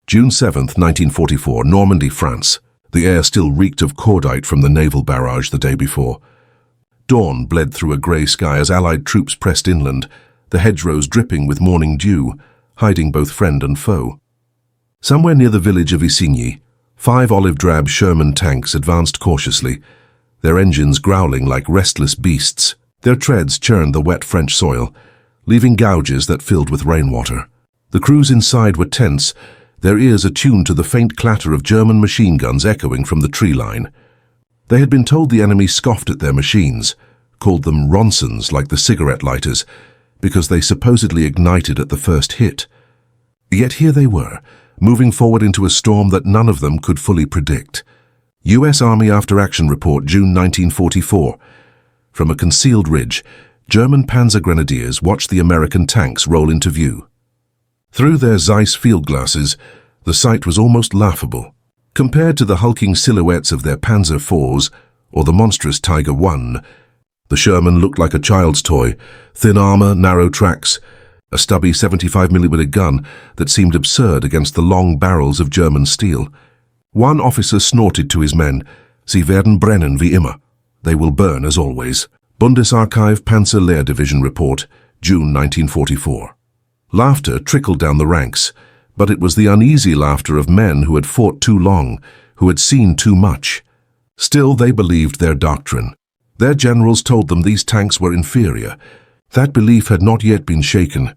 June 7, 1944, Normandy, France. The air still reeked of cordite from the naval barrage the day before. Dawn bled through a grey sky as Allied troops pressed inland, the hedgerows dripping with morning dew, hiding both friend and foe. Somewhere near the village of Isigny, 5 olive-drab Sherman tanks advanced cautiously, their engines growling like restless beasts. Their treads churned the wet French soil, leaving gouges that filled with rainwater. The crews inside were tense, their ears attuned to the faint clatter of German machine guns echoing from the tree line. They had been told the enemy scoffed at their machines, called them Ronsons like the cigarette lighters, because they supposedly ignited at the first hit. Yet here they were, moving forward into a storm that none of them could fully predict. U.S. Army After Action Report, June 1944. From a concealed ridge, German panzer grenadiers watched the American tanks roll into view. Through their Zeiss field glasses, the sight was almost laughable. Compared to the hulking silhouettes of their Panzer IVs or the monstrous Tiger I, the Sherman looked like a child's toy, thin armor, narrow tracks, a stubby 75mm gun that seemed absurd against the long barrels of German steel. One officer snorted to his men, "Sie werden brennen wie immer." They will burn as always. Bundesarchiv Panzer Lehrdivision Report, June 1944. Laughter trickled down the ranks, but it was the uneasy laughter of men who had fought too long, who had seen too much. Still, they believed their doctrine. Their generals told them these tanks were inferior. That belief had not yet been shaken.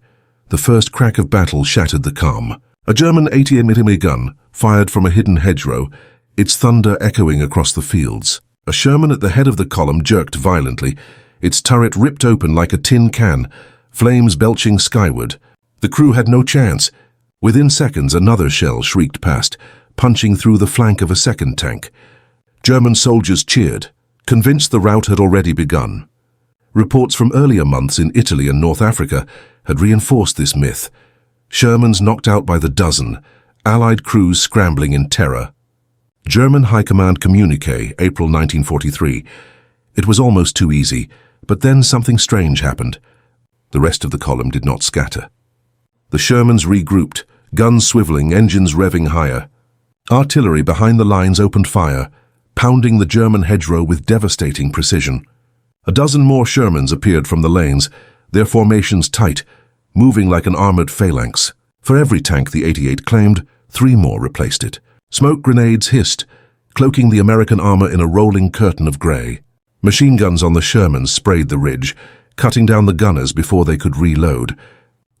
The first crack of battle shattered the calm. A German 88mm gun fired from a hidden hedgerow, its thunder echoing across the fields. A Sherman at the head of the column jerked violently, its turret ripped open like a tin can, flames belching skyward. The crew had no chance. Within seconds, another shell shrieked past, punching through the flank of a second tank. German soldiers cheered, convinced the rout had already begun. Reports from earlier months in Italy and North Africa had reinforced this myth. Shermans knocked out by the dozen, Allied crews scrambling in terror. German High Command communique, April 1943. It was almost too easy, but then something strange happened. The rest of the column did not scatter. The Shermans regrouped, guns swiveling, engines revving higher. Artillery behind the lines opened fire, pounding the German hedgerow with devastating precision. A dozen more Shermans appeared from the lanes, their formations tight, moving like an armored phalanx. For every tank the 88 claimed, 3 more replaced it. Smoke grenades hissed, cloaking the American armor in a rolling curtain of gray. Machine guns on the Shermans sprayed the ridge, cutting down the gunners before they could reload.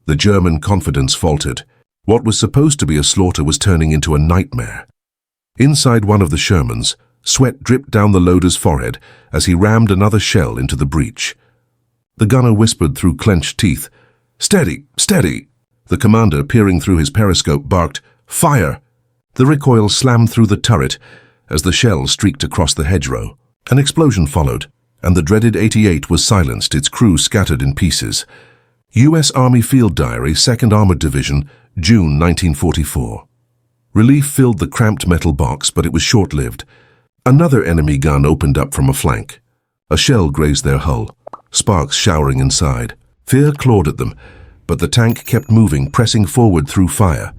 The German confidence faltered. What was supposed to be a slaughter was turning into a nightmare. Inside one of the Shermans, sweat dripped down the loader's forehead as he rammed another shell into the breach. The gunner whispered through clenched teeth, "Steady, steady!" The commander, peering through his periscope, barked, "Fire!" The recoil slammed through the turret as the shell streaked across the hedgerow. An explosion followed, and the dreaded 88 was silenced, its crew scattered in pieces. U.S. Army Field Diary, 2nd Armored Division, June 1944. Relief filled the cramped metal box, but it was short-lived. Another enemy gun opened up from a flank. A shell grazed their hull, sparks showering inside. Fear clawed at them, but the tank kept moving, pressing forward through fire.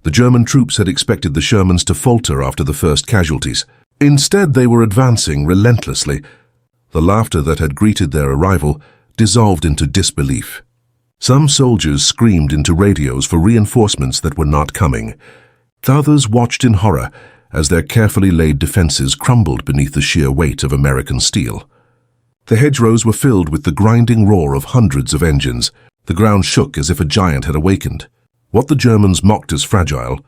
The German troops had expected the Shermans to falter after the first casualties. Instead, they were advancing relentlessly. The laughter that had greeted their arrival dissolved into disbelief. Some soldiers screamed into radios for reinforcements that were not coming. Others watched in horror as their carefully laid defenses crumbled beneath the sheer weight of American steel. The hedgerows were filled with the grinding roar of hundreds of engines. The ground shook as if a giant had awakened. What the Germans mocked as fragile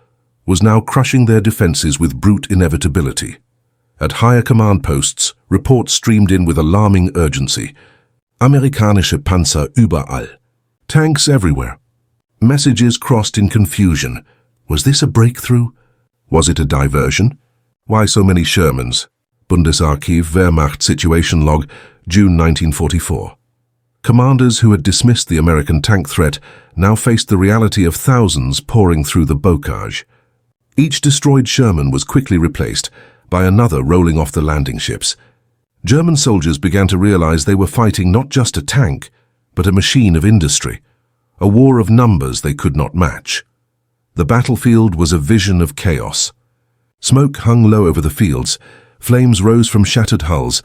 was now crushing their defenses with brute inevitability. At higher command posts, reports streamed in with alarming urgency. Amerikanische Panzer überall. Tanks everywhere. Messages crossed in confusion. Was this a breakthrough? Was it a diversion? Why so many Shermans? Bundesarchiv Wehrmacht Situation Log, June 1944. Commanders who had dismissed the American tank threat now faced the reality of thousands pouring through the bocage. Each destroyed Sherman was quickly replaced by another rolling off the landing ships. German soldiers began to realize they were fighting not just a tank, but a machine of industry, a war of numbers they could not match. The battlefield was a vision of chaos. Smoke hung low over the fields, flames rose from shattered hulls,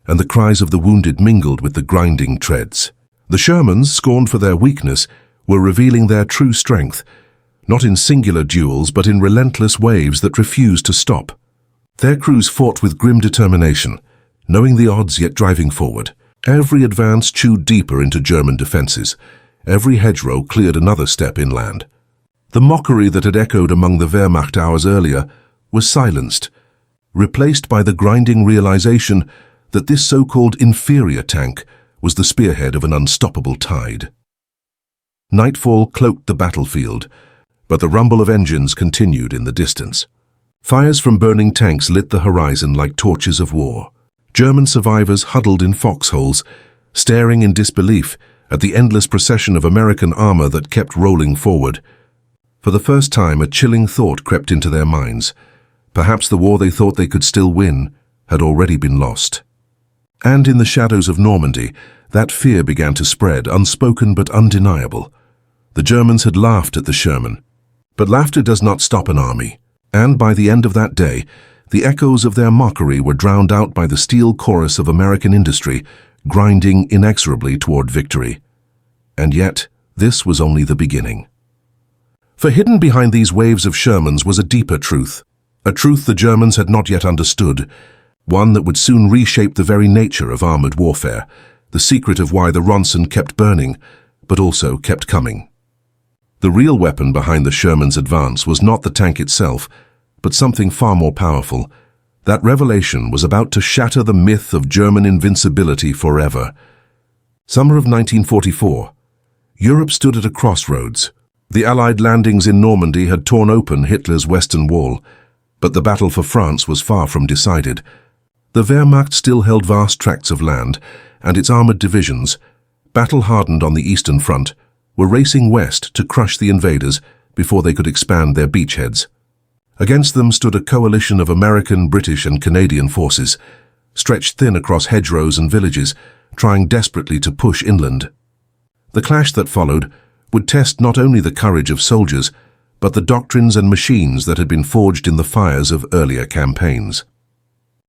and the cries of the wounded mingled with the grinding treads. The Shermans, scorned for their weakness, were revealing their true strength, not in singular duels but in relentless waves that refused to stop. Their crews fought with grim determination, knowing the odds yet driving forward. Every advance chewed deeper into German defences. Every hedgerow cleared another step inland. The mockery that had echoed among the Wehrmacht hours earlier was silenced, replaced by the grinding realization that this so-called inferior tank was the spearhead of an unstoppable tide. Nightfall cloaked the battlefield, but the rumble of engines continued in the distance. Fires from burning tanks lit the horizon like torches of war. German survivors huddled in foxholes, staring in disbelief at the endless procession of American armor that kept rolling forward. For the first time, a chilling thought crept into their minds. Perhaps the war they thought they could still win had already been lost. And in the shadows of Normandy, that fear began to spread, unspoken but undeniable. The Germans had laughed at the Sherman. But laughter does not stop an army, and by the end of that day, the echoes of their mockery were drowned out by the steel chorus of American industry, grinding inexorably toward victory. And yet, this was only the beginning. For hidden behind these waves of Shermans was a deeper truth, a truth the Germans had not yet understood, one that would soon reshape the very nature of armored warfare, the secret of why the Ronson kept burning, but also kept coming. The real weapon behind the Sherman's advance was not the tank itself, but something far more powerful. That revelation was about to shatter the myth of German invincibility forever. Summer of 1944. Europe stood at a crossroads. The Allied landings in Normandy had torn open Hitler's Western Wall, but the battle for France was far from decided. The Wehrmacht still held vast tracts of land, and its armoured divisions, battle-hardened on the Eastern Front, were racing west to crush the invaders before they could expand their beachheads. Against them stood a coalition of American, British and Canadian forces, stretched thin across hedgerows and villages, trying desperately to push inland. The clash that followed would test not only the courage of soldiers, but the doctrines and machines that had been forged in the fires of earlier campaigns.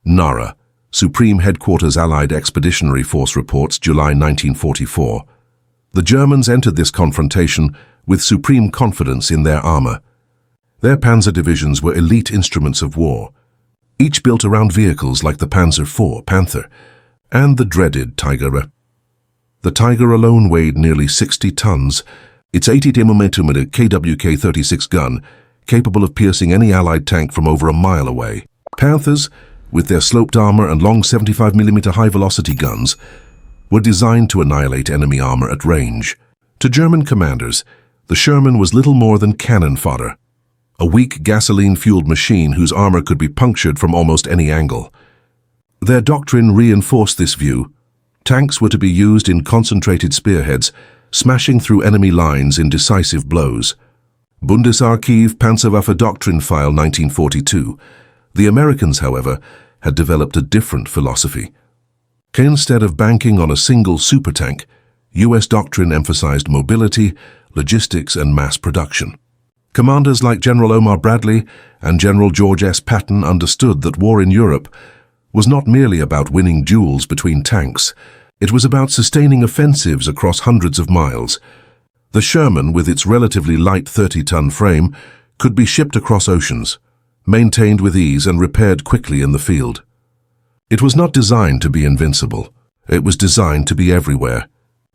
Nara, Supreme Headquarters Allied Expeditionary Force reports, July 1944. The Germans entered this confrontation with supreme confidence in their armor. Their panzer divisions were elite instruments of war, each built around vehicles like the Panzer IV Panther and the dreaded Tiger. The Tiger alone weighed nearly 60 tons, its 80mm KWK-36 gun capable of piercing any Allied tank from over a mile away. Panthers, with their sloped armor and long 75mm high-velocity guns, were designed to annihilate enemy armor at range. To German commanders, the Sherman was little more than cannon fodder, a weak gasoline-fueled machine whose armor could be punctured from almost any angle. Their doctrine reinforced this view. Tanks were to be used in concentrated spearheads, smashing through enemy lines in decisive blows. Bundesarchiv Panzerwaffe Doctrine File 1942. The Americans, however, had developed a different philosophy. Instead of banking on a single supertank, U.S. doctrine emphasized mobility, logistics, and mass production. Commanders like General Omar Bradley and General George S. Patton understood that war in Europe was not merely about winning duels between tanks. It was about sustaining offensives across hundreds of miles. The Sherman, with its relatively light 30-ton frame, could be shipped across oceans, maintained with ease and repaired quickly in the field. It was not designed to be invincible. It was designed to be everywhere.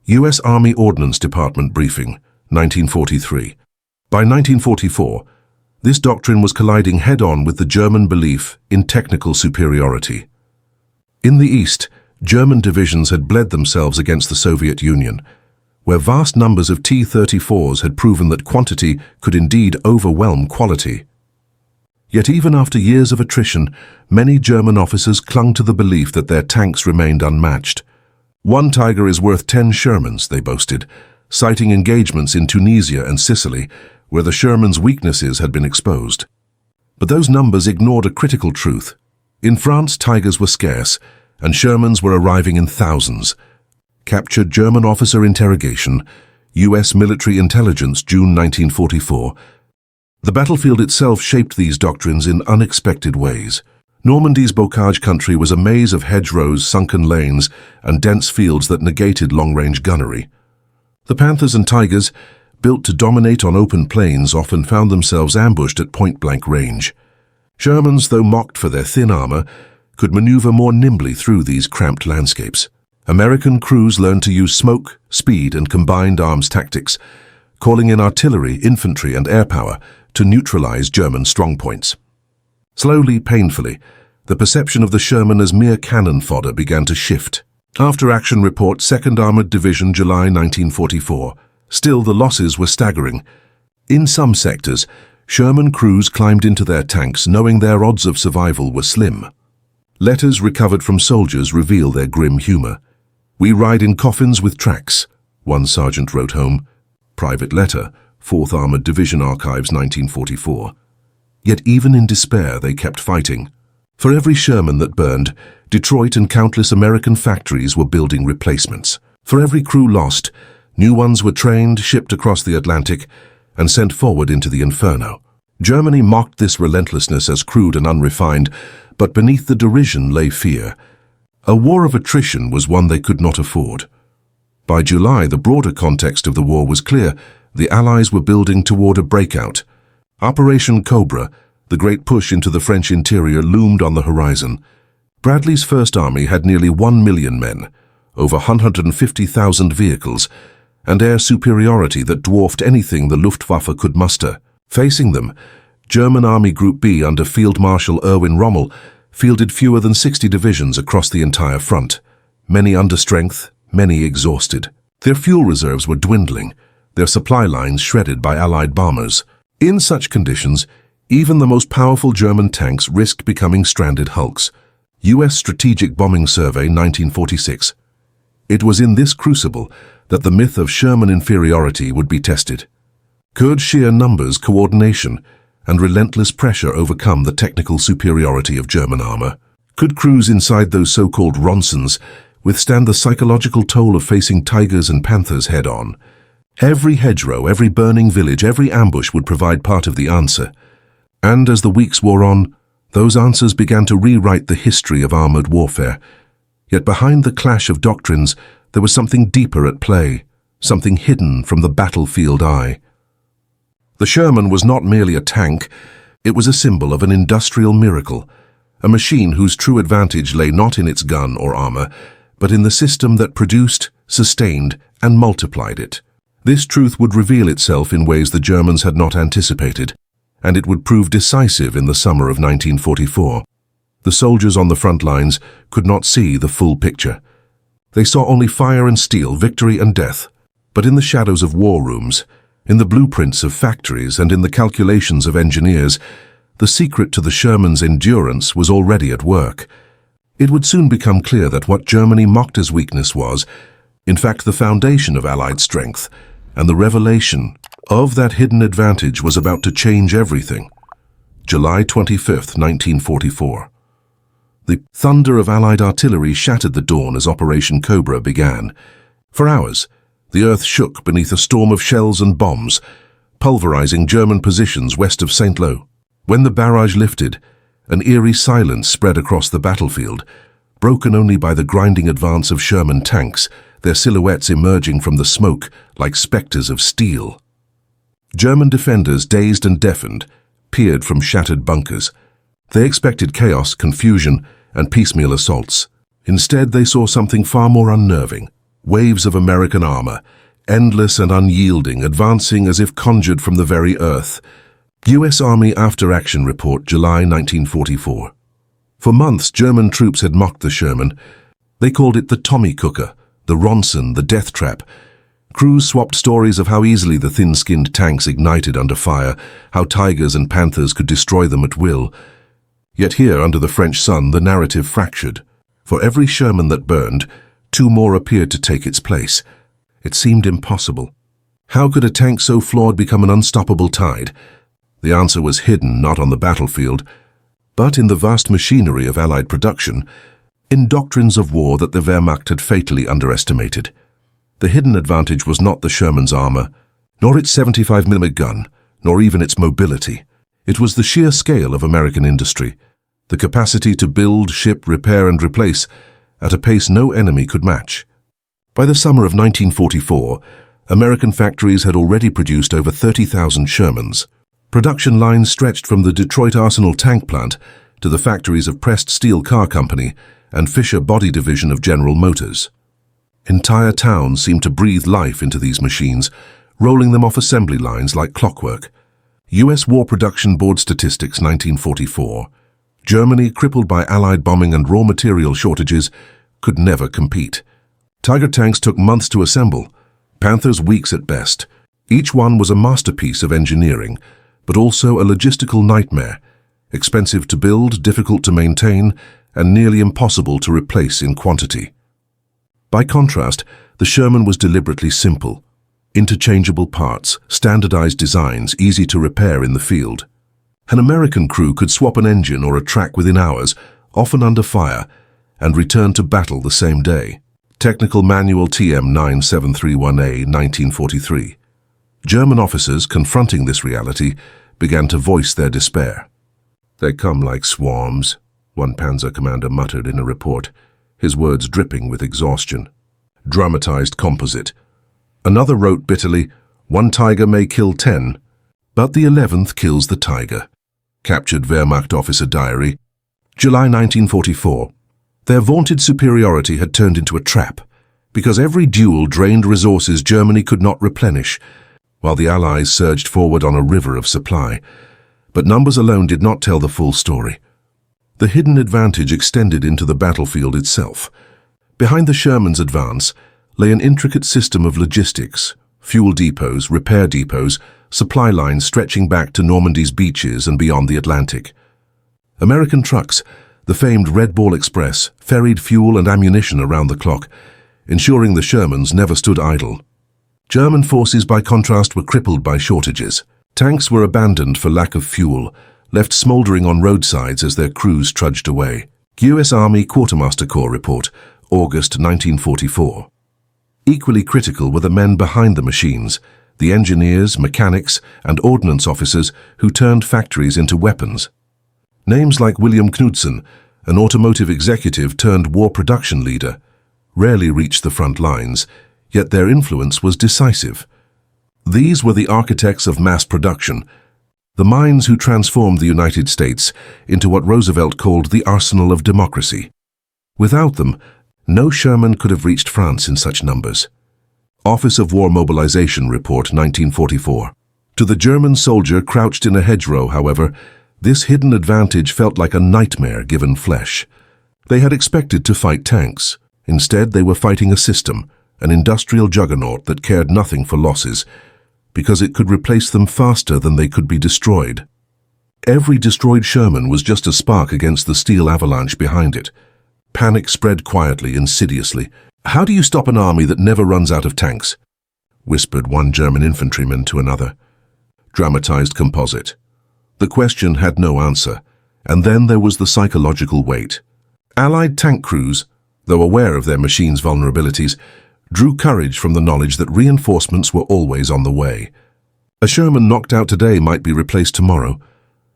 U.S. Army Ordnance Department Briefing, 1943. By 1944, this doctrine was colliding head-on with the German belief in technical superiority. In the East, German divisions had bled themselves against the Soviet Union, where vast numbers of T-34s had proven that quantity could indeed overwhelm quality. Yet even after years of attrition, many German officers clung to the belief that their tanks remained unmatched. "One Tiger is worth 10 Shermans," they boasted, citing engagements in Tunisia and Sicily, where the Sherman's weaknesses had been exposed. But those numbers ignored a critical truth. In France, Tigers were scarce, and Shermans were arriving in thousands. Captured German officer interrogation, U.S. military intelligence, June 1944. The battlefield itself shaped these doctrines in unexpected ways. Normandy's bocage country was a maze of hedgerows, sunken lanes, and dense fields that negated long-range gunnery. The panthers and tigers, built to dominate on open plains, often found themselves ambushed at point-blank range. Shermans, though mocked for their thin armor, could maneuver more nimbly through these cramped landscapes. American crews learned to use smoke, speed, and combined arms tactics, calling in artillery, infantry, and air power to neutralize German strongpoints. Slowly, painfully, the perception of the Sherman as mere cannon fodder began to shift. After Action Report, 2nd Armored Division, July 1944. Still, the losses were staggering. In some sectors, Sherman crews climbed into their tanks knowing their odds of survival were slim. Letters recovered from soldiers reveal their grim humor. "We ride in coffins with tracks," one sergeant wrote home. Private letter, 4th Armored Division Archives, 1944. Yet even in despair, they kept fighting. For every Sherman that burned, Detroit and countless American factories were building replacements. For every crew lost, new ones were trained, shipped across the Atlantic, and sent forward into the inferno. Germany mocked this relentlessness as crude and unrefined, but beneath the derision lay fear. A war of attrition was one they could not afford. By July, the broader context of the war was clear. The Allies were building toward a breakout. Operation Cobra, the great push into the French interior, loomed on the horizon. Bradley's First Army had nearly 1 million men, over 150,000 vehicles, and air superiority that dwarfed anything the Luftwaffe could muster. Facing them, German Army Group B under Field Marshal Erwin Rommel fielded fewer than 60 divisions across the entire front, many under strength, many exhausted. Their fuel reserves were dwindling, their supply lines shredded by Allied bombers. In such conditions, even the most powerful German tanks risked becoming stranded hulks. U.S. Strategic Bombing Survey, 1946. It was in this crucible that the myth of Sherman inferiority would be tested. Could sheer numbers, coordination, and relentless pressure overcome the technical superiority of German armor? Could crews inside those so-called Ronsons withstand the psychological toll of facing tigers and panthers head-on? Every hedgerow, every burning village, every ambush would provide part of the answer. And as the weeks wore on, those answers began to rewrite the history of armored warfare. Yet behind the clash of doctrines, there was something deeper at play, something hidden from the battlefield eye. The Sherman was not merely a tank, it was a symbol of an industrial miracle, a machine whose true advantage lay not in its gun or armor, but in the system that produced, sustained, and multiplied it. This truth would reveal itself in ways the Germans had not anticipated, and it would prove decisive in the summer of 1944. The soldiers on the front lines could not see the full picture. They saw only fire and steel, victory and death. But in the shadows of war rooms, in the blueprints of factories, and in the calculations of engineers, the secret to the Sherman's endurance was already at work. It would soon become clear that what Germany mocked as weakness was, in fact, the foundation of Allied strength, and the revelation of that hidden advantage was about to change everything. July 25, 1944. The thunder of Allied artillery shattered the dawn as Operation Cobra began. For hours, the earth shook beneath a storm of shells and bombs, pulverizing German positions west of St. Lo. When the barrage lifted, an eerie silence spread across the battlefield, broken only by the grinding advance of Sherman tanks, their silhouettes emerging from the smoke like specters of steel. German defenders, dazed and deafened, peered from shattered bunkers. They expected chaos, confusion, and piecemeal assaults. Instead, they saw something far more unnerving. Waves of American armor, endless and unyielding, advancing as if conjured from the very earth. U.S. Army After Action Report, July 1944. For months, German troops had mocked the Sherman. They called it the Tommy Cooker, the Ronson, the Death Trap. Crews swapped stories of how easily the thin-skinned tanks ignited under fire, how tigers and panthers could destroy them at will. Yet here, under the French sun, the narrative fractured. For every Sherman that burned, two more appeared to take its place. It seemed impossible. How could a tank so flawed become an unstoppable tide? The answer was hidden not on the battlefield, but in the vast machinery of Allied production, in doctrines of war that the Wehrmacht had fatally underestimated. The hidden advantage was not the Sherman's armor, nor its 75mm gun, nor even its mobility. It was the sheer scale of American industry, the capacity to build, ship, repair and replace at a pace no enemy could match. By the summer of 1944, American factories had already produced over 30,000 Shermans. Production lines stretched from the Detroit Arsenal tank plant to the factories of Pressed Steel Car Company and Fisher Body Division of General Motors. Entire towns seemed to breathe life into these machines, rolling them off assembly lines like clockwork. U.S. War Production Board Statistics 1944. Germany, crippled by Allied bombing and raw material shortages, could never compete. Tiger tanks took months to assemble, Panthers weeks at best. Each one was a masterpiece of engineering, but also a logistical nightmare, expensive to build, difficult to maintain, and nearly impossible to replace in quantity. By contrast, the Sherman was deliberately simple. Interchangeable parts, standardized designs, easy to repair in the field. An American crew could swap an engine or a track within hours, often under fire, and return to battle the same day. Technical Manual TM 9731A 1943. German officers, confronting this reality, began to voice their despair. "They come like swarms," one panzer commander muttered in a report, his words dripping with exhaustion. Dramatized composite. Another wrote bitterly, "One tiger may kill 10, but the 11th kills the tiger." Captured Wehrmacht officer diary. July 1944. Their vaunted superiority had turned into a trap, because every duel drained resources Germany could not replenish, while the Allies surged forward on a river of supply. But numbers alone did not tell the full story. The hidden advantage extended into the battlefield itself. Behind the Sherman's advance lay an intricate system of logistics, fuel depots, repair depots, supply lines stretching back to Normandy's beaches and beyond the Atlantic. American trucks, the famed Red Ball Express, ferried fuel and ammunition around the clock, ensuring the Shermans never stood idle. German forces, by contrast, were crippled by shortages. Tanks were abandoned for lack of fuel, left smoldering on roadsides as their crews trudged away. U.S. Army Quartermaster Corps Report, August 1944. Equally critical were the men behind the machines, the engineers, mechanics, and ordnance officers who turned factories into weapons. Names like William Knudsen, an automotive executive turned war production leader, rarely reached the front lines, yet their influence was decisive. These were the architects of mass production, the minds who transformed the United States into what Roosevelt called the arsenal of democracy. Without them, no Sherman could have reached France in such numbers. Office of War Mobilization Report 1944. To the German soldier crouched in a hedgerow, however, this hidden advantage felt like a nightmare given flesh. They had expected to fight tanks. Instead, they were fighting a system, an industrial juggernaut that cared nothing for losses, because it could replace them faster than they could be destroyed. Every destroyed Sherman was just a spark against the steel avalanche behind it. Panic spread quietly, insidiously. "How do you stop an army that never runs out of tanks?" whispered one German infantryman to another. Dramatized composite. The question had no answer, and then there was the psychological weight. Allied tank crews, though aware of their machines' vulnerabilities, drew courage from the knowledge that reinforcements were always on the way. A Sherman knocked out today might be replaced tomorrow,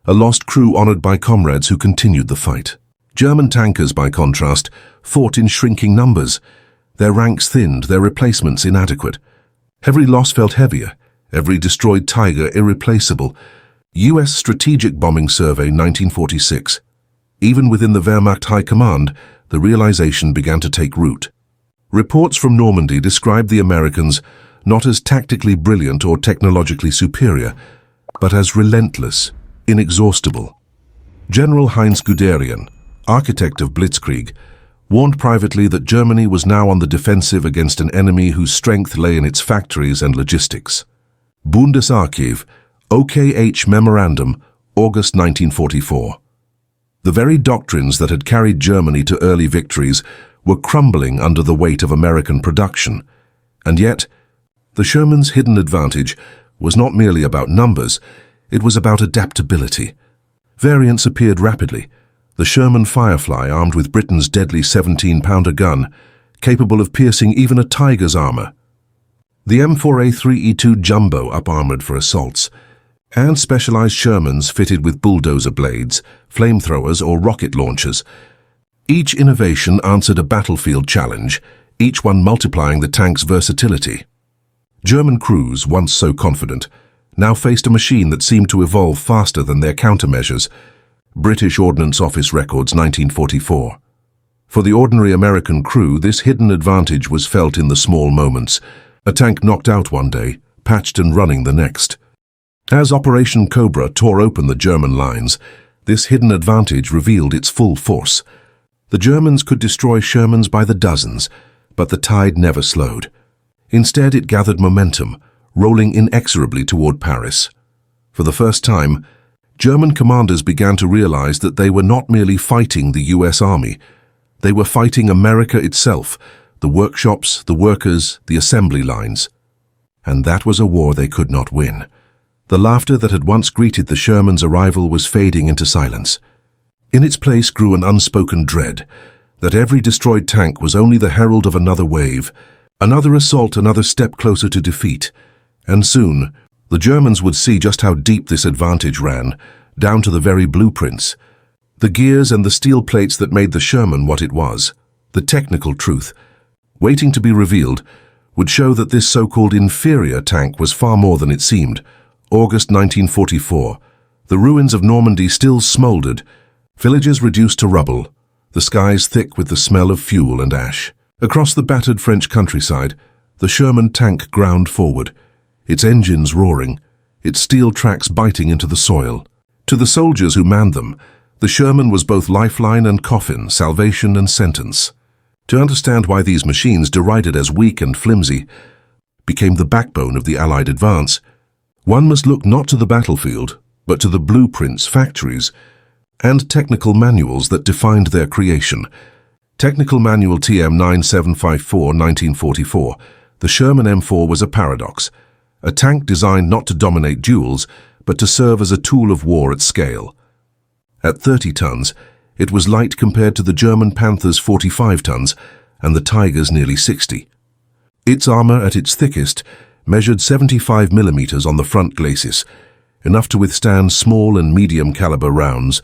a lost crew honored by comrades who continued the fight. German tankers, by contrast, fought in shrinking numbers. Their ranks thinned, their replacements inadequate. Every loss felt heavier, every destroyed tiger irreplaceable. U.S. Strategic Bombing Survey 1946. Even within the Wehrmacht High Command, the realization began to take root. Reports from Normandy described the Americans not as tactically brilliant or technologically superior, but as relentless, inexhaustible. General Heinz Guderian, architect of Blitzkrieg, warned privately that Germany was now on the defensive against an enemy whose strength lay in its factories and logistics. Bundesarchiv, OKH Memorandum, August 1944. The very doctrines that had carried Germany to early victories were crumbling under the weight of American production. And yet, the Sherman's hidden advantage was not merely about numbers, it was about adaptability. Variants appeared rapidly. The Sherman Firefly, armed with Britain's deadly 17-pounder gun, capable of piercing even a tiger's armor. The M4A3E2 Jumbo, up-armored for assaults. and specialized Shermans fitted with bulldozer blades, flamethrowers, or rocket launchers. Each innovation answered a battlefield challenge, each one multiplying the tank's versatility. German crews, once so confident, now faced a machine that seemed to evolve faster than their countermeasures. British Ordnance Office Records, 1944. For the ordinary American crew, this hidden advantage was felt in the small moments. A tank knocked out one day, patched and running the next. As Operation Cobra tore open the German lines, this hidden advantage revealed its full force. The Germans could destroy Shermans by the dozens, but the tide never slowed. Instead, it gathered momentum, rolling inexorably toward Paris. For the first time, German commanders began to realize that they were not merely fighting the US Army. They were fighting America itself, the workshops, the workers, the assembly lines. And that was a war they could not win. The laughter that had once greeted the Sherman's arrival was fading into silence. In its place grew an unspoken dread, that every destroyed tank was only the herald of another wave, another assault, another step closer to defeat. And soon, the Germans would see just how deep this advantage ran, down to the very blueprints. The gears and the steel plates that made the Sherman what it was, the technical truth, waiting to be revealed, would show that this so-called inferior tank was far more than it seemed. August 1944. The ruins of Normandy still smoldered, villages reduced to rubble, the skies thick with the smell of fuel and ash. Across the battered French countryside, the Sherman tank ground forward, its engines roaring, its steel tracks biting into the soil. To the soldiers who manned them, the Sherman was both lifeline and coffin, salvation and sentence. To understand why these machines, derided as weak and flimsy, became the backbone of the Allied advance, one must look not to the battlefield, but to the blueprints, factories, and technical manuals that defined their creation. Technical Manual TM 9754, 1944. The Sherman M4 was a paradox, a tank designed not to dominate duels, but to serve as a tool of war at scale. At 30 tons, it was light compared to the German Panther's 45 tons and the Tiger's nearly 60. Its armor at its thickest measured 75 millimeters on the front glacis, enough to withstand small and medium caliber rounds,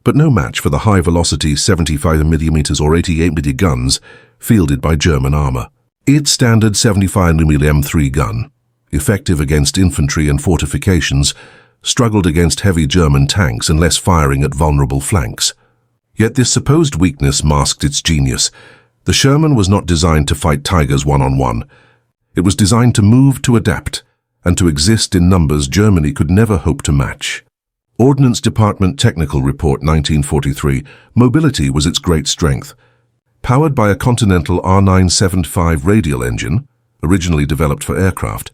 but no match for the high-velocity 75 millimeters or 88 mm guns fielded by German armor. Its standard 75 mm M3 gun, effective against infantry and fortifications, struggled against heavy German tanks unless firing at vulnerable flanks. Yet this supposed weakness masked its genius. The Sherman was not designed to fight Tigers one-on-one. It was designed to move, to adapt, and to exist in numbers Germany could never hope to match. Ordnance Department Technical Report 1943, mobility was its great strength. Powered by a Continental R975 radial engine, originally developed for aircraft,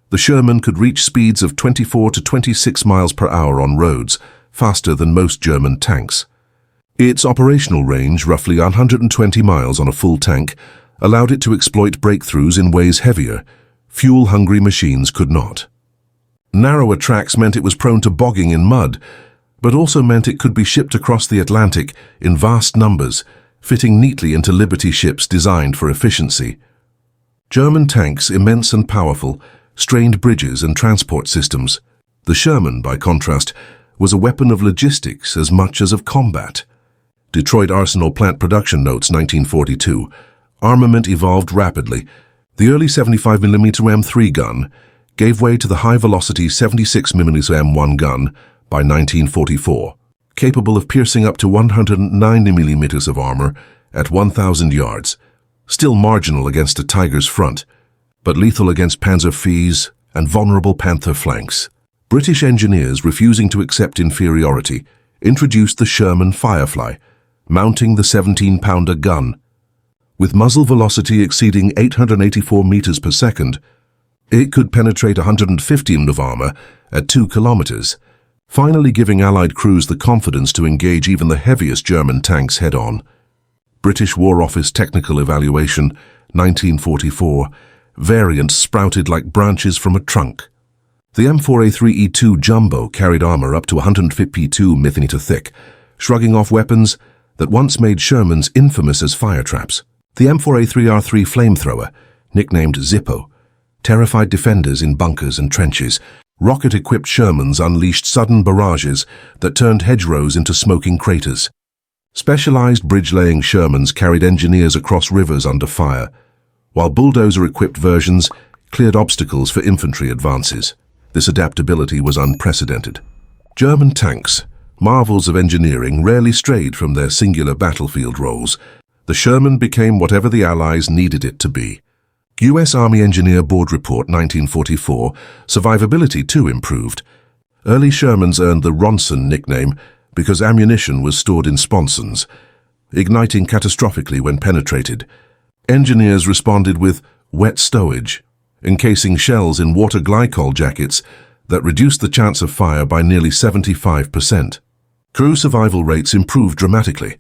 the Sherman could reach speeds of 24 to 26 miles per hour on roads, faster than most German tanks. Its operational range, roughly 120 miles on a full tank, allowed it to exploit breakthroughs in ways heavier, fuel-hungry machines could not. Narrower tracks meant it was prone to bogging in mud, but also meant it could be shipped across the Atlantic in vast numbers, fitting neatly into Liberty ships designed for efficiency. German tanks, immense and powerful, strained bridges and transport systems. The Sherman, by contrast, was a weapon of logistics as much as of combat. Detroit Arsenal Plant Production Notes, 1942. Armament evolved rapidly. The early 75mm M3 gun gave way to the high-velocity 76mm M1 gun by 1944, capable of piercing up to 190mm of armor at 1,000 yards, still marginal against a Tiger's front, but lethal against Panzer IVs and vulnerable Panther flanks. British engineers, refusing to accept inferiority, introduced the Sherman Firefly, mounting the 17-pounder gun. With muzzle velocity exceeding 884 meters per second, it could penetrate 150 mm of armor at 2 kilometers, finally giving Allied crews the confidence to engage even the heaviest German tanks head-on. British War Office Technical Evaluation, 1944. Variants sprouted like branches from a trunk. The M4A3E2 Jumbo carried armor up to 152 mm thick, shrugging off weapons that once made Shermans infamous as fire traps. The M4A3R3 flamethrower, nicknamed Zippo, terrified defenders in bunkers and trenches, Rocket-equipped Shermans unleashed sudden barrages that turned hedgerows into smoking craters. Specialized bridge-laying Shermans carried engineers across rivers under fire, while bulldozer-equipped versions cleared obstacles for infantry advances. This adaptability was unprecedented. German tanks, marvels of engineering, rarely strayed from their singular battlefield roles. The Sherman became whatever the Allies needed it to be. U.S. Army Engineer Board Report 1944, survivability too improved. Early Shermans earned the Ronson nickname because ammunition was stored in sponsons, igniting catastrophically when penetrated. Engineers responded with wet stowage, encasing shells in water glycol jackets that reduced the chance of fire by nearly 75%. Crew survival rates improved dramatically,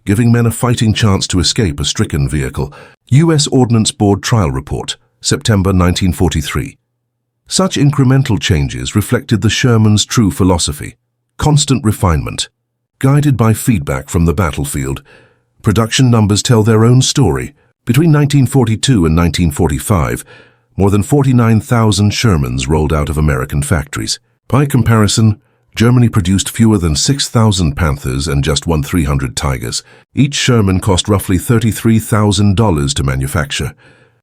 giving men a fighting chance to escape a stricken vehicle. U.S. Ordnance Board Trial Report, September 1943. Such incremental changes reflected the Sherman's true philosophy: constant refinement. Guided by feedback from the battlefield, production numbers tell their own story. Between 1942 and 1945, more than 49,000 Shermans rolled out of American factories. By comparison, Germany produced fewer than 6,000 Panthers and just 1,300 Tigers. Each Sherman cost roughly $33,000 to manufacture.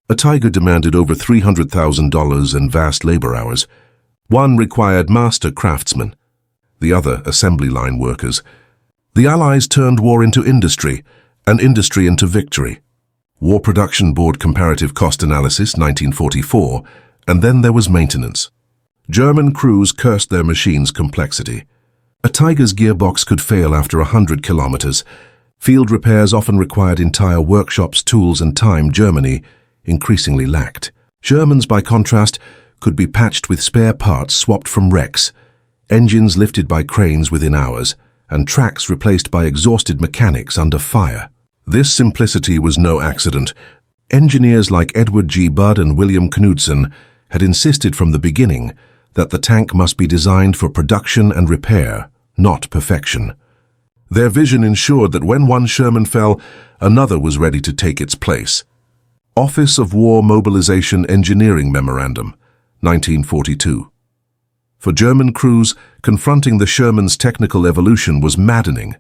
A Tiger demanded over $300,000 and vast labor hours. One required master craftsmen, the other assembly line workers. The Allies turned war into industry, and industry into victory. War Production Board Comparative Cost Analysis, 1944, and then there was maintenance. German crews cursed their machine's complexity. A Tiger's gearbox could fail after 100 kilometers. Field repairs often required entire workshops, tools, and time Germany increasingly lacked. Shermans, by contrast, could be patched with spare parts swapped from wrecks, engines lifted by cranes within hours, and tracks replaced by exhausted mechanics under fire. This simplicity was no accident. Engineers like Edward G. Budd and William Knudsen had insisted from the beginning that the tank must be designed for production and repair, not perfection. Their vision ensured that when one Sherman fell, another was ready to take its place. Office of War Mobilization Engineering Memorandum, 1942. For German crews, confronting the Sherman's technical evolution was maddening.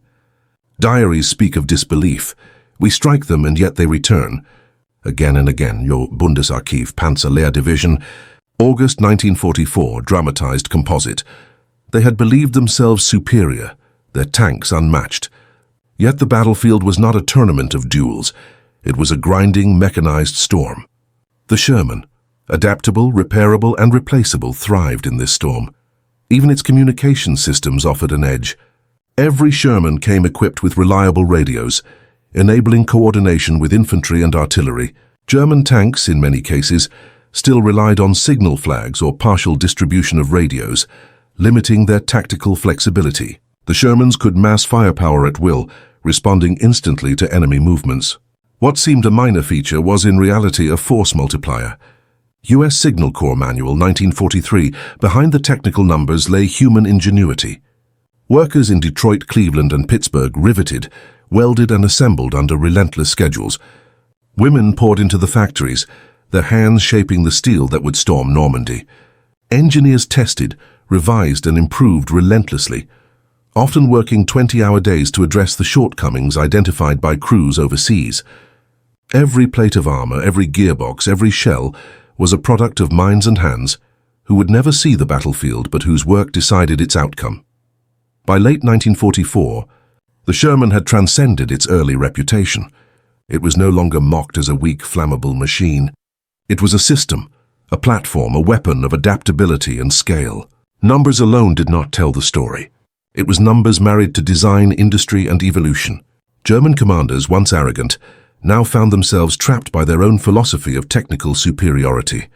Diaries speak of disbelief. We strike them and yet they return. Again and again, your Bundesarchiv Panzerlehrdivision, August 1944, dramatized composite. They had believed themselves superior, their tanks unmatched. Yet the battlefield was not a tournament of duels. It was a grinding, mechanized storm. The Sherman, adaptable, repairable, and replaceable, thrived in this storm. Even its communication systems offered an edge. Every Sherman came equipped with reliable radios, enabling coordination with infantry and artillery. German tanks, in many cases, still relied on signal flags or partial distribution of radios, limiting their tactical flexibility. The Shermans could mass firepower at will, responding instantly to enemy movements. What seemed a minor feature was in reality a force multiplier. U.S. Signal Corps Manual, 1943, behind the technical numbers lay human ingenuity. Workers in Detroit, Cleveland, and Pittsburgh riveted, welded, and assembled under relentless schedules. Women poured into the factories, their hands shaping the steel that would storm Normandy. Engineers tested, revised, and improved relentlessly, often working 20-hour days to address the shortcomings identified by crews overseas. Every plate of armor, every gearbox, every shell was a product of minds and hands who would never see the battlefield but whose work decided its outcome. By late 1944, the Sherman had transcended its early reputation. It was no longer mocked as a weak, flammable machine. It was a system, a platform, a weapon of adaptability and scale. Numbers alone did not tell the story. It was numbers married to design, industry, and evolution. German commanders, once arrogant, now found themselves trapped by their own philosophy of technical superiority.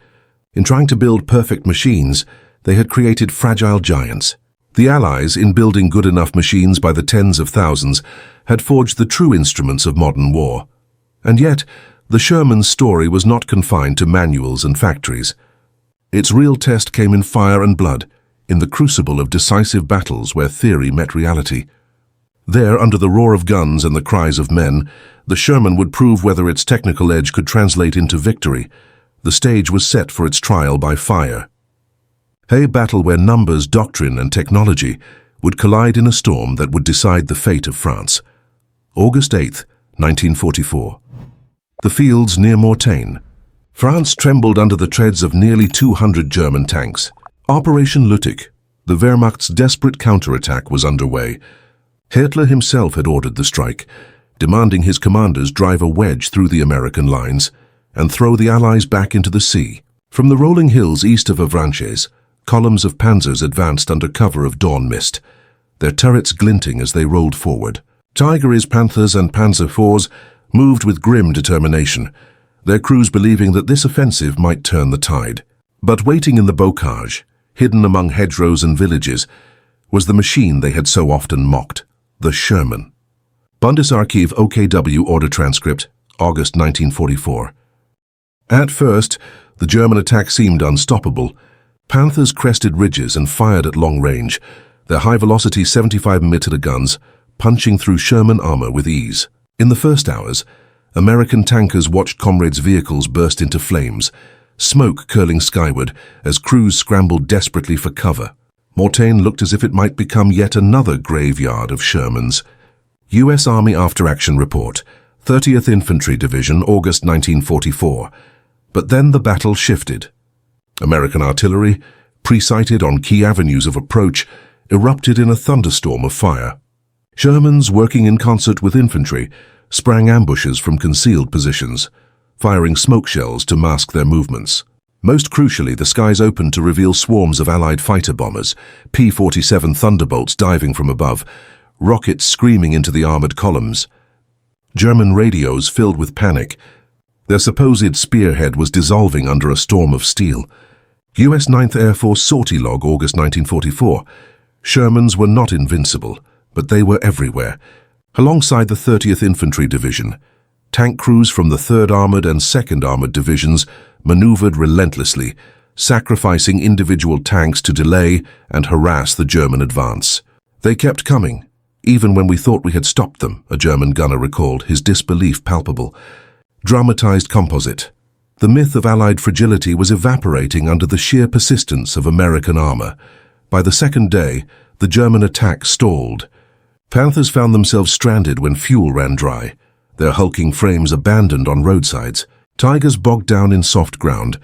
In trying to build perfect machines, they had created fragile giants. The Allies, in building good enough machines by the tens of thousands, had forged the true instruments of modern war. And yet, the Sherman's story was not confined to manuals and factories. Its real test came in fire and blood, in the crucible of decisive battles where theory met reality. There, under the roar of guns and the cries of men, the Sherman would prove whether its technical edge could translate into victory. The stage was set for its trial by fire. A battle where numbers, doctrine, and technology would collide in a storm that would decide the fate of France. August 8, 1944. The fields near Mortagne. France trembled under the treads of nearly 200 German tanks. Operation Lüttich, the Wehrmacht's desperate counterattack, was underway. Hitler himself had ordered the strike, demanding his commanders drive a wedge through the American lines and throw the Allies back into the sea. From the rolling hills east of Avranches, columns of panzers advanced under cover of dawn mist, their turrets glinting as they rolled forward. Tiger's Panthers and Panzer IVs moved with grim determination, their crews believing that this offensive might turn the tide. But waiting in the bocage, hidden among hedgerows and villages, was the machine they had so often mocked, the Sherman. Bundesarchiv OKW Order Transcript, August 1944. At first, the German attack seemed unstoppable. Panthers crested ridges and fired at long range, their high-velocity 75mm guns punching through Sherman armor with ease. In the first hours, American tankers watched comrades' vehicles burst into flames, smoke curling skyward as crews scrambled desperately for cover. Mortagne looked as if it might become yet another graveyard of Shermans. U.S. Army After-Action Report, 30th Infantry Division, August 1944. But then the battle shifted. American artillery, pre-sighted on key avenues of approach, erupted in a thunderstorm of fire. Shermans, working in concert with infantry, sprang ambushes from concealed positions, firing smoke shells to mask their movements. Most crucially, the skies opened to reveal swarms of Allied fighter bombers, P-47 Thunderbolts diving from above, rockets screaming into the armored columns. German radios filled with panic. Their supposed spearhead was dissolving under a storm of steel. U.S. 9th Air Force sortie log, August 1944. Shermans were not invincible, but they were everywhere. Alongside the 30th Infantry Division, tank crews from the 3rd Armored and 2nd Armored Divisions maneuvered relentlessly, sacrificing individual tanks to delay and harass the German advance. They kept coming, even when we thought we had stopped them, a German gunner recalled, his disbelief palpable. Dramatized composite. The myth of Allied fragility was evaporating under the sheer persistence of American armor. By the second day, the German attack stalled. Panthers found themselves stranded when fuel ran dry, their hulking frames abandoned on roadsides. Tigers bogged down in soft ground,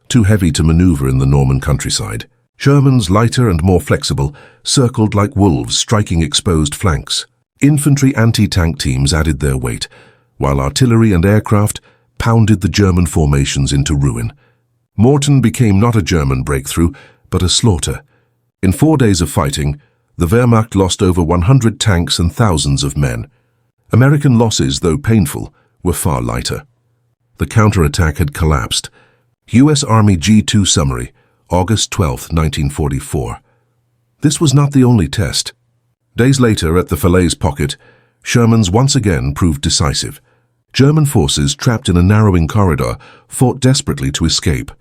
too heavy to maneuver in the Norman countryside. Shermans, lighter and more flexible, circled like wolves, striking exposed flanks. Infantry anti-tank teams added their weight, while artillery and aircraft pounded the German formations into ruin. Mortagne became not a German breakthrough, but a slaughter. In 4 days of fighting, the Wehrmacht lost over 100 tanks and thousands of men. American losses, though painful, were far lighter. The counterattack had collapsed. U.S. Army G2 Summary, August 12, 1944. This was not the only test. Days later, at the Falaise Pocket, Shermans once again proved decisive. German forces, trapped in a narrowing corridor, fought desperately to escape.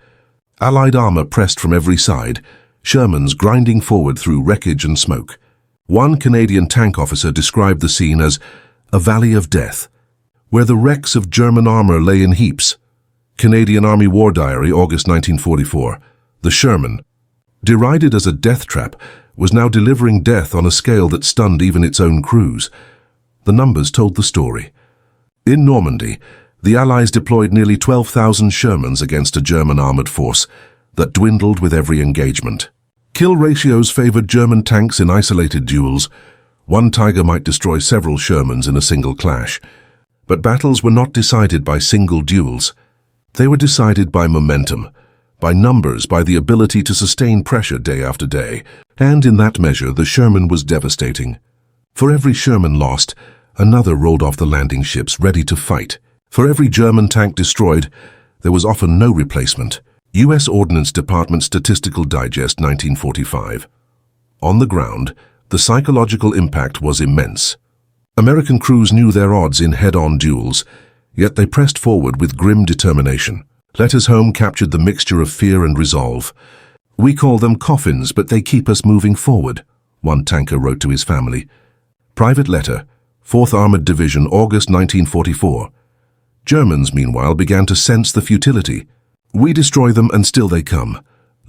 Allied armor pressed from every side, Shermans grinding forward through wreckage and smoke. One Canadian tank officer described the scene as a valley of death, where the wrecks of German armor lay in heaps. Canadian Army War Diary, August 1944. The Sherman, derided as a death trap, was now delivering death on a scale that stunned even its own crews. The numbers told the story. In Normandy, the Allies deployed nearly 12,000 Shermans against a German armored force that dwindled with every engagement. Kill ratios favored German tanks in isolated duels. One Tiger might destroy several Shermans in a single clash. But battles were not decided by single duels. They were decided by momentum, by numbers, by the ability to sustain pressure day after day. And in that measure, the Sherman was devastating. For every Sherman lost, another rolled off the landing ships ready to fight. For every German tank destroyed, there was often no replacement. U.S. Ordnance Department Statistical Digest, 1945. On the ground, the psychological impact was immense. American crews knew their odds in head-on duels, yet they pressed forward with grim determination. Letters home captured the mixture of fear and resolve. "We call them coffins, but they keep us moving forward," one tanker wrote to his family. Private letter, 4th Armored Division, August 1944. Germans, meanwhile, began to sense the futility. "We destroy them and still they come.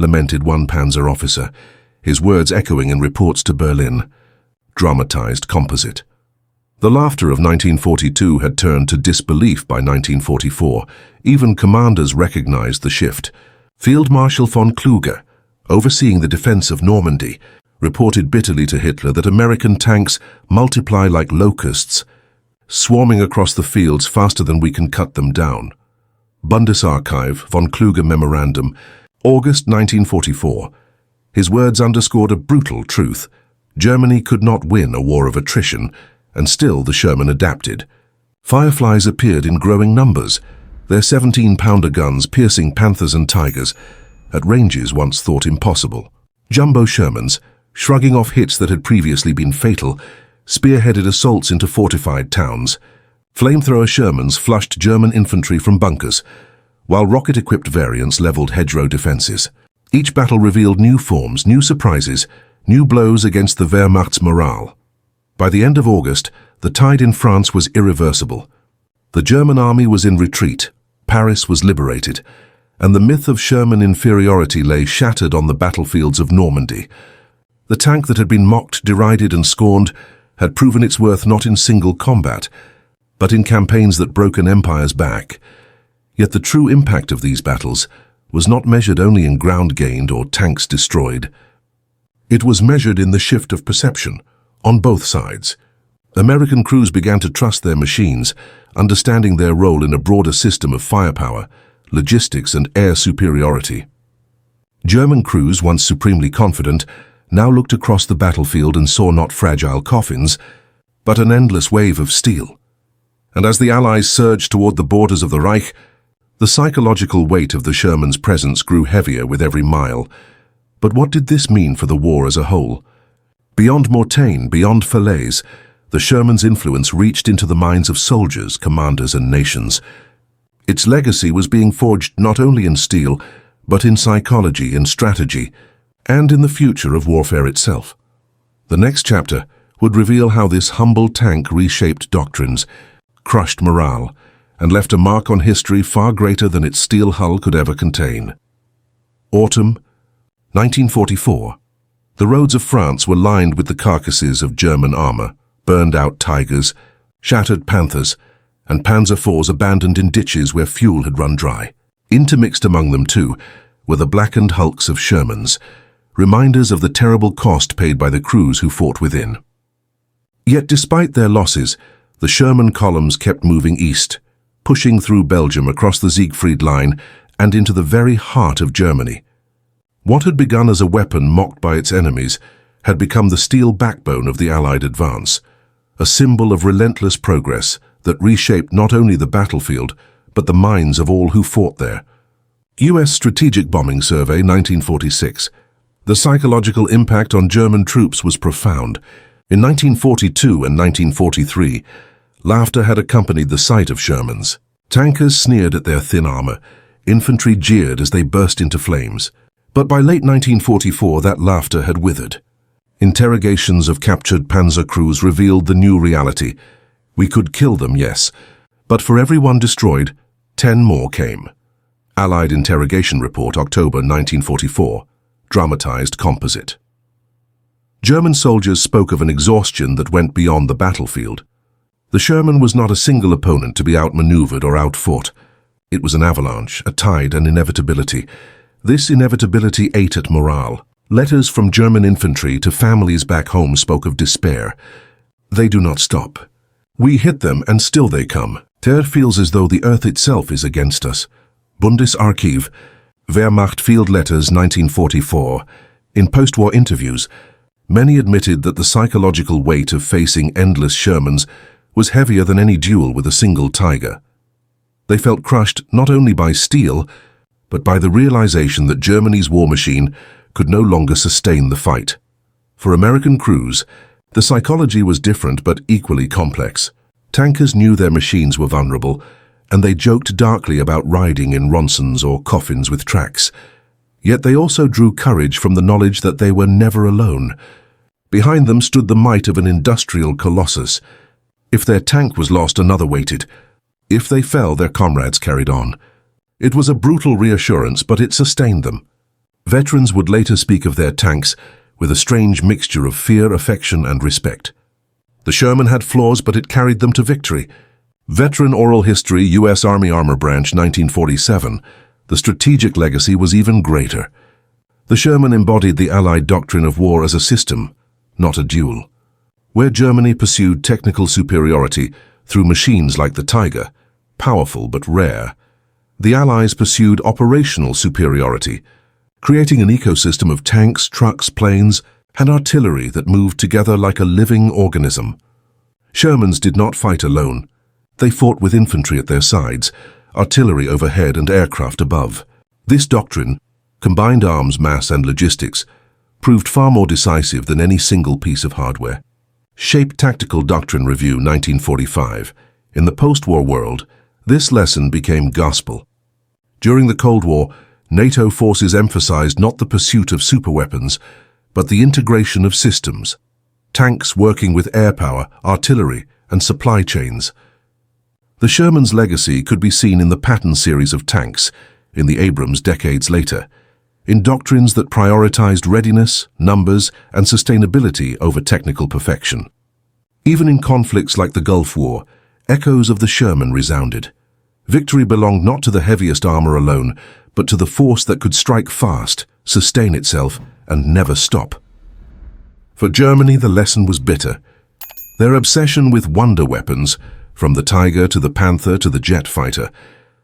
lamented one Panzer officer, his words echoing in reports to Berlin. Dramatized composite. The laughter of 1942 had turned to disbelief by 1944. Even commanders recognized the shift. Field Marshal von Kluge, overseeing the defense of Normandy, reported bitterly to Hitler that American tanks multiply like locusts, swarming across the fields faster than we can cut them down. Bundesarchiv, von Kluge Memorandum, August 1944. His words underscored a brutal truth. Germany could not win a war of attrition, and still the Sherman adapted. Fireflies appeared in growing numbers, their 17-pounder guns piercing panthers and tigers at ranges once thought impossible. Jumbo Shermans, shrugging off hits that had previously been fatal, spearheaded assaults into fortified towns. Flamethrower Shermans flushed German infantry from bunkers, while rocket-equipped variants leveled hedgerow defenses. Each battle revealed new forms, new surprises, new blows against the Wehrmacht's morale. By the end of August, the tide in France was irreversible. The German army was in retreat, Paris was liberated, and the myth of Sherman inferiority lay shattered on the battlefields of Normandy. The tank that had been mocked, derided, and scorned had proven its worth not in single combat, but in campaigns that broke an empire's back. Yet the true impact of these battles was not measured only in ground gained or tanks destroyed. It was measured in the shift of perception, on both sides. American crews began to trust their machines, understanding their role in a broader system of firepower, logistics, and air superiority. German crews, once supremely confident, now looked across the battlefield and saw not fragile coffins, but an endless wave of steel. And as the Allies surged toward the borders of the Reich, the psychological weight of the Sherman's presence grew heavier with every mile. But what did this mean for the war as a whole? Beyond Mortain, beyond Falaise, the Sherman's influence reached into the minds of soldiers, commanders, and nations. Its legacy was being forged not only in steel, but in psychology, in strategy, and in the future of warfare itself. The next chapter would reveal how this humble tank reshaped doctrines, crushed morale, and left a mark on history far greater than its steel hull could ever contain. Autumn 1944. The roads of France were lined with the carcasses of German armor, burned-out Tigers, shattered Panthers, and Panzer IVs abandoned in ditches where fuel had run dry. Intermixed among them, too, were the blackened hulks of Shermans, reminders of the terrible cost paid by the crews who fought within. Yet despite their losses, the Sherman columns kept moving east, pushing through Belgium across the Siegfried Line and into the very heart of Germany. What had begun as a weapon mocked by its enemies had become the steel backbone of the Allied advance, a symbol of relentless progress that reshaped not only the battlefield, but the minds of all who fought there. U.S. Strategic Bombing Survey 1946. The psychological impact on German troops was profound. In 1942 and 1943, laughter had accompanied the sight of Shermans. Tankers sneered at their thin armor. Infantry jeered as they burst into flames. But by late 1944, that laughter had withered. Interrogations of captured panzer crews revealed the new reality. We could kill them, yes, but for every one destroyed, 10 more came. Allied Interrogation Report, October 1944. Dramatized composite. German soldiers spoke of an exhaustion that went beyond the battlefield. The Sherman was not a single opponent to be outmaneuvered or outfought. It was an avalanche, a tide, an inevitability. This inevitability ate at morale. Letters from German infantry to families back home spoke of despair. They do not stop. We hit them and still they come. Terror feels as though the earth itself is against us. Bundesarchiv, Wehrmacht Field Letters 1944. In post-war interviews, many admitted that the psychological weight of facing endless Shermans was heavier than any duel with a single Tiger. They felt crushed not only by steel, but by the realization that Germany's war machine could no longer sustain the fight. For American crews, the psychology was different but equally complex. Tankers knew their machines were vulnerable, and they joked darkly about riding in Ronsons or coffins with tracks. Yet they also drew courage from the knowledge that they were never alone. Behind them stood the might of an industrial colossus. If their tank was lost, another waited. If they fell, their comrades carried on. It was a brutal reassurance, but it sustained them. Veterans would later speak of their tanks with a strange mixture of fear, affection, and respect. The Sherman had flaws, but it carried them to victory. Veteran Oral History, U.S. Army Armor Branch, 1947. The strategic legacy was even greater. The Sherman embodied the Allied doctrine of war as a system, not a duel. Where Germany pursued technical superiority through machines like the Tiger, powerful but rare, the Allies pursued operational superiority, creating an ecosystem of tanks, trucks, planes, and artillery that moved together like a living organism. Shermans did not fight alone. They fought with infantry at their sides, artillery overhead and aircraft above. This doctrine, combined arms, mass and logistics, proved far more decisive than any single piece of hardware. Shape Tactical Doctrine Review, 1945. In the post-war world, this lesson became gospel. During the Cold War, NATO forces emphasized not the pursuit of superweapons, but the integration of systems, tanks working with air power, artillery, and supply chains. The Sherman's legacy could be seen in the Patton series of tanks, in the Abrams decades later, in doctrines that prioritized readiness, numbers, and sustainability over technical perfection. Even in conflicts like the Gulf War, echoes of the Sherman resounded. Victory belonged not to the heaviest armor alone, but to the force that could strike fast, sustain itself, and never stop. For Germany, the lesson was bitter. Their obsession with wonder weapons, from the Tiger to the Panther to the jet fighter,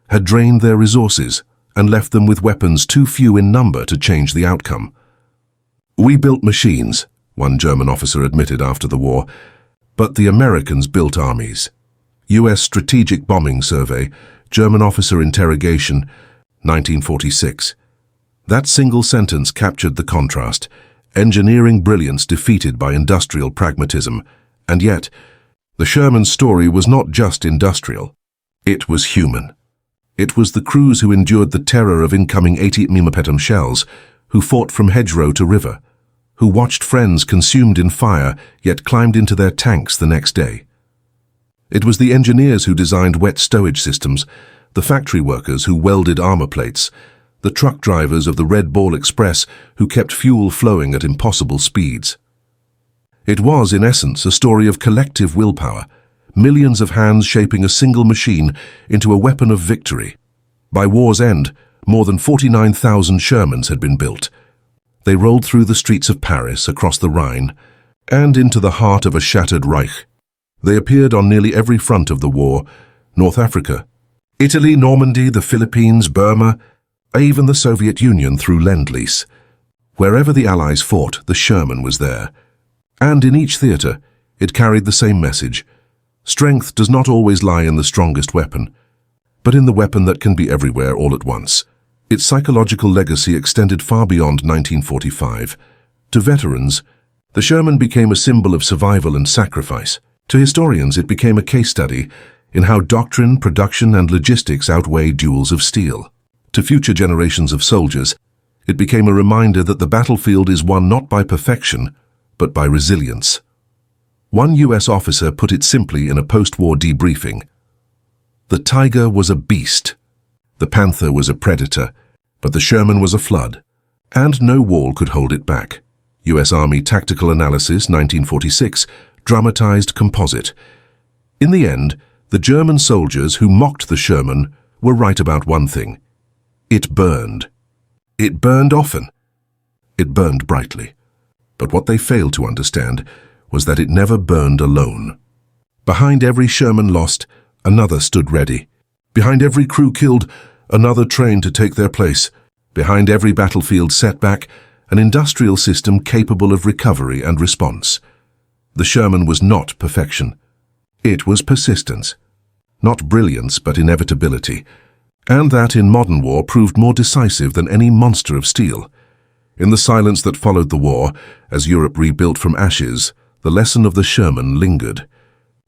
had drained their resources and left them with weapons too few in number to change the outcome. "We built machines," one German officer admitted after the war, "but the Americans built armies." U.S. Strategic Bombing Survey, German Officer Interrogation, 1946. That single sentence captured the contrast: engineering brilliance defeated by industrial pragmatism. And yet, the Sherman story was not just industrial. It was human. It was the crews who endured the terror of incoming 80mm shells, who fought from hedgerow to river, who watched friends consumed in fire yet climbed into their tanks the next day. It was the engineers who designed wet stowage systems, the factory workers who welded armor plates, the truck drivers of the Red Ball Express who kept fuel flowing at impossible speeds. It was, in essence, a story of collective willpower, millions of hands shaping a single machine into a weapon of victory. By war's end, more than 49,000 Shermans had been built. They rolled through the streets of Paris, across the Rhine, and into the heart of a shattered Reich. They appeared on nearly every front of the war: North Africa, Italy, Normandy, the Philippines, Burma, even the Soviet Union through Lend-Lease. Wherever the Allies fought, the Sherman was there. And in each theater, it carried the same message: strength does not always lie in the strongest weapon, but in the weapon that can be everywhere all at once. Its psychological legacy extended far beyond 1945. To veterans, the Sherman became a symbol of survival and sacrifice. To historians, it became a case study in how doctrine, production, and logistics outweigh duels of steel. To future generations of soldiers, it became a reminder that the battlefield is won not by perfection, but by resilience. One U.S. officer put it simply in a post-war debriefing: "The Tiger was a beast. The Panther was a predator, but the Sherman was a flood, and no wall could hold it back." U.S. Army Tactical Analysis, 1946, dramatized composite. In the end, the German soldiers who mocked the Sherman were right about one thing: it burned. It burned often. It burned brightly. But what they failed to understand was that it never burned alone. Behind every Sherman lost, another stood ready. Behind every crew killed, another trained to take their place. Behind every battlefield setback, an industrial system capable of recovery and response. The Sherman was not perfection. It was persistence. Not brilliance, but inevitability. And that in modern war proved more decisive than any monster of steel. In the silence that followed the war, as Europe rebuilt from ashes, the lesson of the Sherman lingered.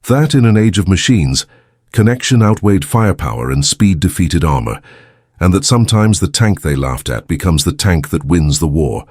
That in an age of machines, connection outweighed firepower and speed defeated armor, and that sometimes the tank they laughed at becomes the tank that wins the war.